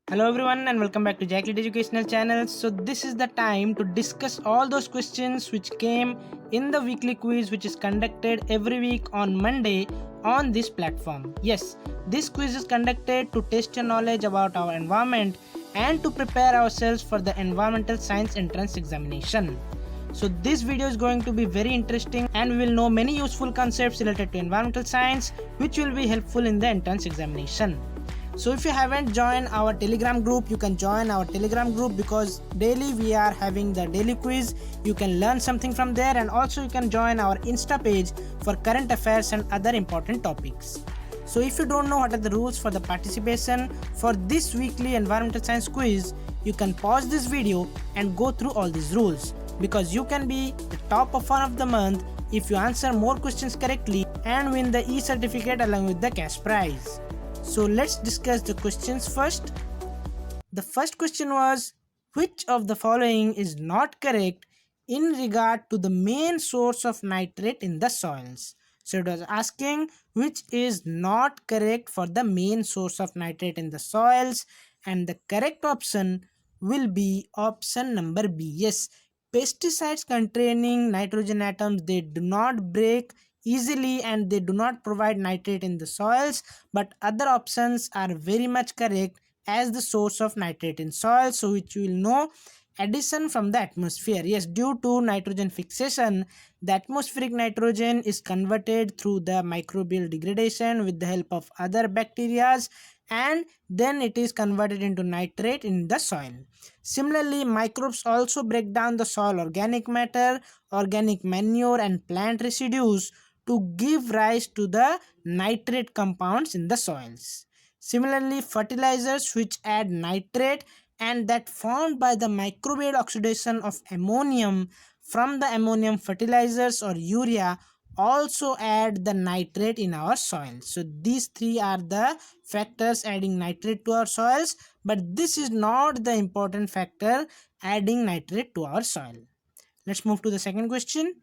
Hello everyone and welcome back to Jacklet Educational Channel. So this is the time to discuss all those questions which came in the weekly quiz which is conducted every week on Monday on this platform. Yes, this quiz is conducted to test your knowledge about our environment and to prepare ourselves for the environmental science entrance examination. So this video is going to be very interesting and we will know many useful concepts related to environmental science which will be helpful in the entrance examination. So if you haven't joined our Telegram group, you can join our Telegram group because daily we are having the daily quiz. You can learn something from there, and also you can join our Insta page for current affairs and other important topics. So if you don't know what are the rules for the participation for this weekly environmental science quiz, you can pause this video and go through all these rules, because you can be the top of one of the month if you answer more questions correctly and win the e-certificate along with the cash prize. So let's discuss the questions first. The first question was, which of the following is not correct in regard to the main source of nitrate in the soils? So it was asking which is not correct for the main source of nitrate in the soils, and the correct option will be option number B. Yes, pesticides containing nitrogen atoms, they do not break easily and they do not provide nitrate in the soils, but other options are very much correct as the source of nitrate in soil. So which you will know, addition from the atmosphere. Yes, due to nitrogen fixation, the atmospheric nitrogen is converted through the microbial degradation with the help of other bacteria, and then it is converted into nitrate in the soil. Similarly, microbes also break down the soil organic matter, organic manure and plant residues to give rise to the nitrate compounds in the soils. Similarly, fertilizers which add nitrate and that formed by the microbial oxidation of ammonium from the ammonium fertilizers or urea also add the nitrate in our soil. So these three are the factors adding nitrate to our soils, but this is not the important factor adding nitrate to our soil. Let's move to the second question.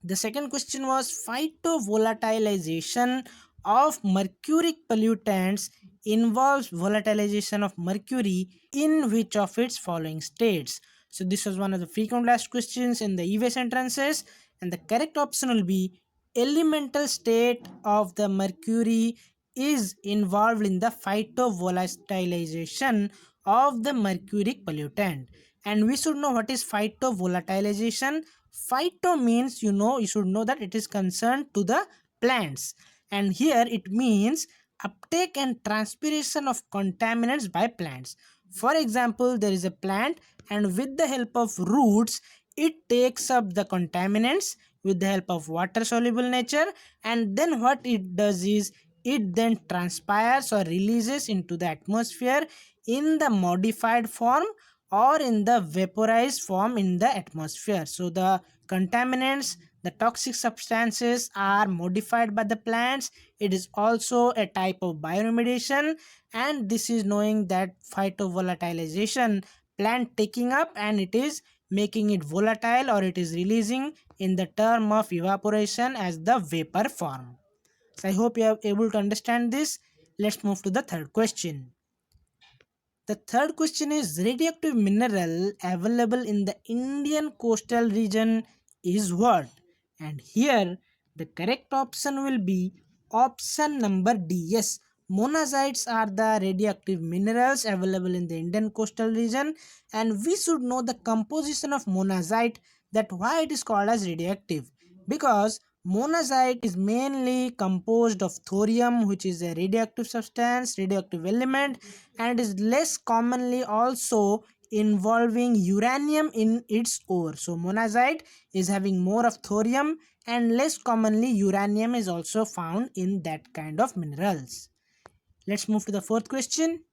The second question was, phytovolatilization of mercuric pollutants involves volatilization of mercury in which of its following states? So this was one of the frequently asked questions in the EVS entrances, and the correct option will be elemental state of the mercury is involved in the phytovolatilization of the mercuric pollutant. And we should know what is phytovolatilization. Phyto means, you should know that it is concerned to the plants, and here it means uptake and transpiration of contaminants by plants. For example, there is a plant and with the help of roots it takes up the contaminants with the help of water soluble nature, and then what it does is it then transpires or releases into the atmosphere in the modified form or in the vaporized form in the atmosphere. So the contaminants, the toxic substances are modified by the plants. It is also a type of bioremediation, and this is knowing that phytovolatilization, plant taking up and it is making it volatile or it is releasing in the term of evaporation as the vapor form. So I hope you are able to understand this. Let's move to the third question. The third question is, radioactive mineral available in the Indian coastal region is what? And here the correct option will be option number D. Yes, monazites are the radioactive minerals available in the Indian coastal region, and we should know the composition of monazite, that why it is called as radioactive, because monazite is mainly composed of thorium, which is a radioactive substance, radioactive element, and is less commonly also involving uranium in its ore. So monazite is having more of thorium and less commonly uranium is also found in that kind of minerals. Let's move to the fourth question.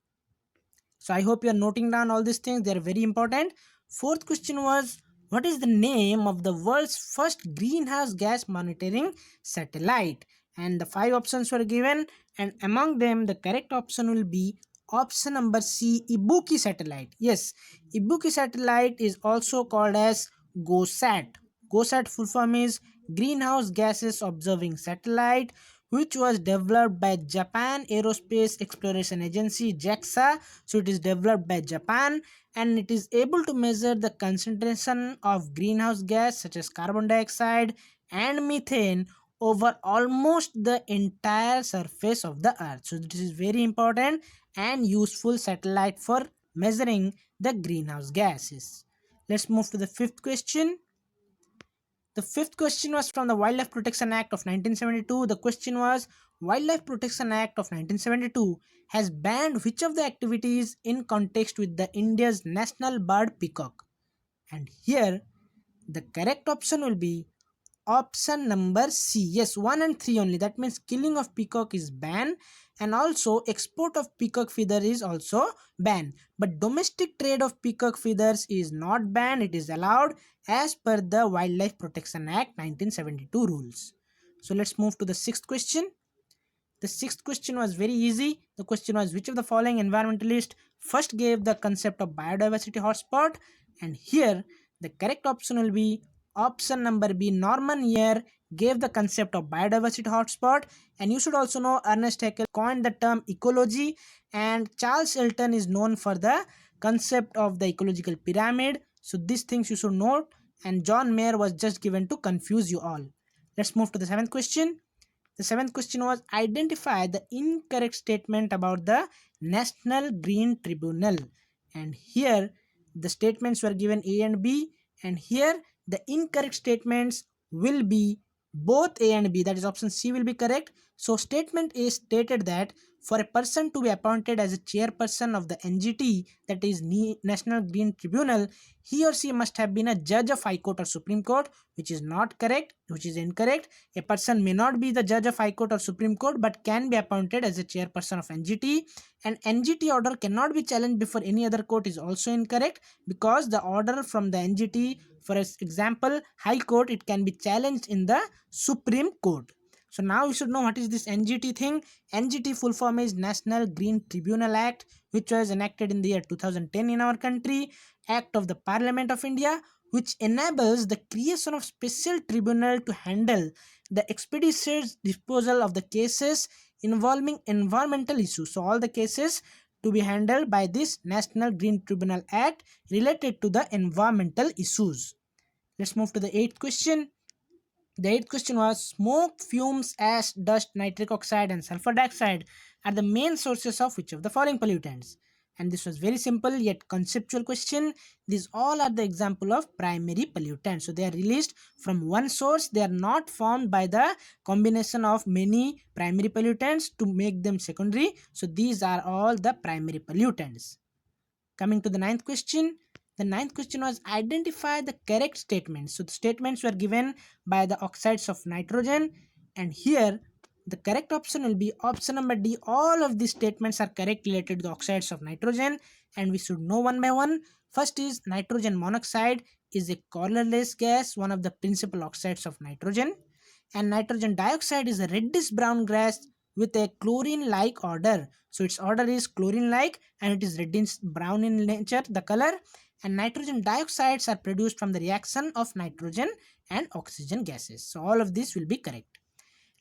So I hope you are noting down all these things, they are very important. Fourth question was, what is the name of the world's first greenhouse gas monitoring satellite? And the five options were given, and among them the correct option will be option number C, Ibuki satellite. Yes, Ibuki satellite is also called as GOSAT. GOSAT full form is Greenhouse Gases Observing Satellite, which was developed by Japan Aerospace Exploration Agency JAXA. So it is developed by Japan, and it is able to measure the concentration of greenhouse gas such as carbon dioxide and methane over almost the entire surface of the earth. So this is very important and useful satellite for measuring the greenhouse gases. Let's move to the fifth question. The fifth question was from the Wildlife Protection Act of 1972. The question was, Wildlife Protection Act of 1972 has banned which of the activities in context with the India's national bird peacock? And here the correct option will be option number C. Yes, 1 and 3 only. That means killing of peacock is banned, and also export of peacock feather is also banned. But domestic trade of peacock feathers is not banned. It is allowed as per the Wildlife Protection Act 1972 rules. So let's move to the sixth question. The sixth question was very easy. The question was, which of the following environmentalist first gave the concept of biodiversity hotspot? And here the correct option will be option number B. Norman Year gave the concept of biodiversity hotspot. And you should also know Ernest Haeckel coined the term ecology, and Charles Elton is known for the concept of the ecological pyramid. So these things you should note, and John Mayer was just given to confuse you all. Let's move to the seventh question. The seventh question was, identify the incorrect statement about the National Green Tribunal. And here the statements were given A and B, and here the incorrect statements will be both A and B. That is option C will be correct. So statement A stated that for a person to be appointed as a chairperson of the NGT, that is National Green Tribunal, he or she must have been a judge of High Court or Supreme Court, which is not correct, which is incorrect. A person may not be the judge of High Court or Supreme Court but can be appointed as a chairperson of NGT, and NGT order cannot be challenged before any other court is also incorrect, because the order from the NGT, for example High Court, it can be challenged in the Supreme Court. So now you should know what is this NGT thing. NGT full form is National Green Tribunal Act, which was enacted in the year 2010 in our country. Act of the Parliament of India, which enables the creation of special tribunal to handle the expeditious disposal of the cases involving environmental issues. So all the cases to be handled by this National Green Tribunal Act related to the environmental issues. Let's move to the eighth question. The eighth question was, smoke, fumes, ash, dust, nitric oxide and sulfur dioxide are the main sources of which of the following pollutants? And this was very simple yet conceptual question. These all are the example of primary pollutants. So they are released from one source. They are not formed by the combination of many primary pollutants to make them secondary. So these are all the primary pollutants. Coming to the ninth question. The ninth question was, identify the correct statements. So the statements were given by the oxides of nitrogen, and here the correct option will be option number D. All of these statements are correct related to the oxides of nitrogen, and we should know one by one. First is nitrogen monoxide is a colorless gas, one of the principal oxides of nitrogen, and nitrogen dioxide is a reddish brown gas with a chlorine-like odor. So its odor is chlorine-like and it is reddish brown in nature, the color. And nitrogen dioxides are produced from the reaction of nitrogen and oxygen gases. So all of this will be correct.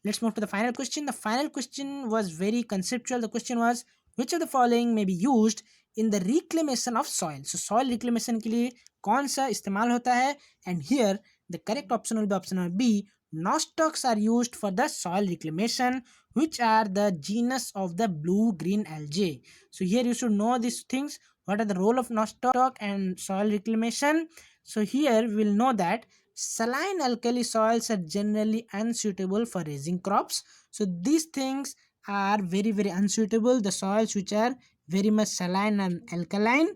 Let's move to the final question. The final question was very conceptual. The question was, which of the following may be used in the reclamation of soil? So soil reclamation के लिए कौन सा इस्तेमाल होता है? And here the correct option will be option number B. Nostocs are used for the soil reclamation, which are the genus of the blue-green algae. So here you should know these things. What are the role of nostoc and soil reclamation? So here we will know that saline alkali soils are generally unsuitable for raising crops. So these things are very unsuitable, the soils which are very much saline and alkaline.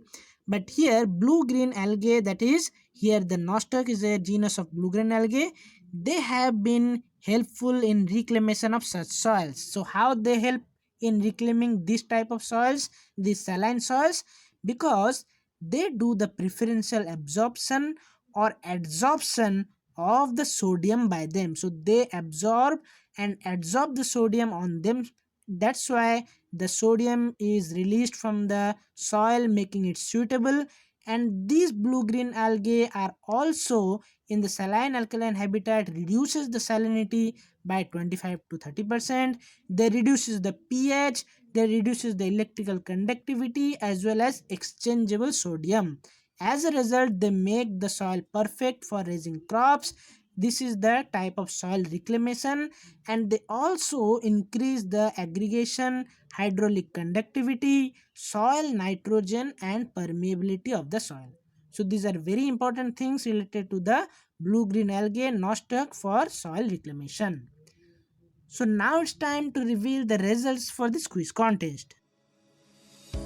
But here blue-green algae, that is here the nostoc is a genus of blue-green algae, they have been helpful in reclamation of such soils. So how they help in reclaiming this type of soils, these saline soils? Because they do the preferential absorption or adsorption of the sodium by them. So they absorb and adsorb the sodium on them. That's why the sodium is released from the soil, making it suitable. And these blue-green algae are also in the saline alkaline habitat, reduces the salinity by 25 to 30%. They reduces the pH, they reduces the electrical conductivity as well as exchangeable sodium. As a result, they make the soil perfect for raising crops. This is the type of soil reclamation, and they also increase the aggregation, hydraulic conductivity, soil nitrogen and permeability of the soil. So these are very important things related to the blue-green algae nostoc for soil reclamation. So now it's time to reveal the results for this quiz contest.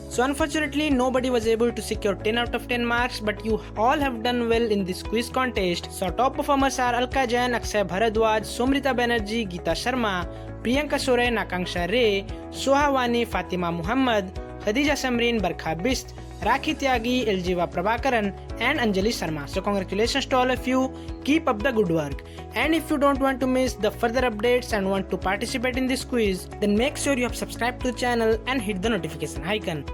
So unfortunately nobody was able to secure 10 out of 10 marks, but you all have done well in this quiz contest. So top performers are Alka Jain, Akshay Bharadwaj, Somrita Banerjee, Geeta Sharma, Priyanka Soren, Akanksha Ray, Sohavani, Fatima Muhammad, Khadija Samreen, Barkha Bist, Rakhi Tyagi, Eljiva Prabhakaran and Anjali Sharma. So congratulations to all of you. Keep up the good work. And if you don't want to miss the further updates and want to participate in this quiz, then make sure you have subscribed to the channel and hit the notification icon.